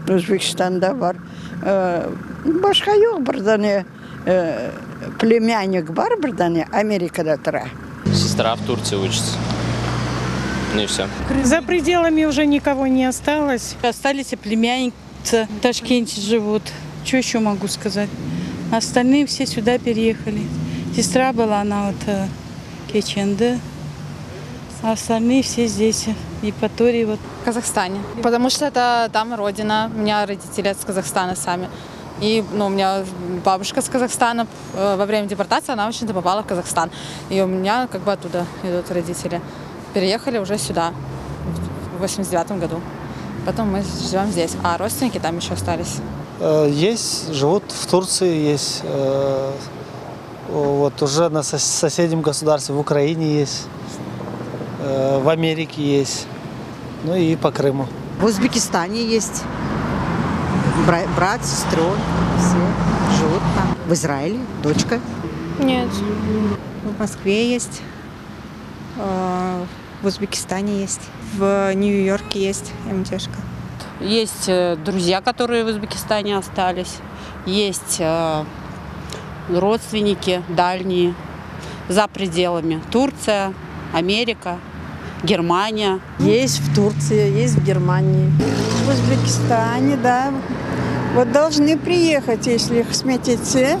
Өзбекстанда бар. Башка yok бірдәне. Племянник бар бірдәне, Америкада тора. Сестра в Турции учится. Ну и все. За пределами уже никого не осталось. Остались и племянницы в Ташкенте живут. Что еще могу сказать? Остальные все сюда переехали. Сестра была, она вот Кеченде. А остальные все здесь, в Евпатории. Вот. В Казахстане. Потому что это там родина. У меня родители из Казахстана сами. И у меня бабушка с Казахстана. Во время депортации она, в общем-то, попала в Казахстан. И у меня как бы оттуда идут родители. Переехали уже сюда в 89 году. Потом мы живем здесь. А родственники там еще остались. Есть, живут в Турции, есть. Вот уже на соседнем государстве, в Украине есть. В Америке есть. Ну и по Крыму. В Узбекистане есть. Брат, сестра, все живут там. В Израиле дочка. Нет. В Москве есть. В Узбекистане есть. В Нью-Йорке есть МТшка. Есть друзья, которые в Узбекистане остались. Есть родственники дальние, за пределами. Турция, Америка, Германия. Есть в Турции, есть в Германии. В Узбекистане, да. Вот должны приехать, если их сметить все.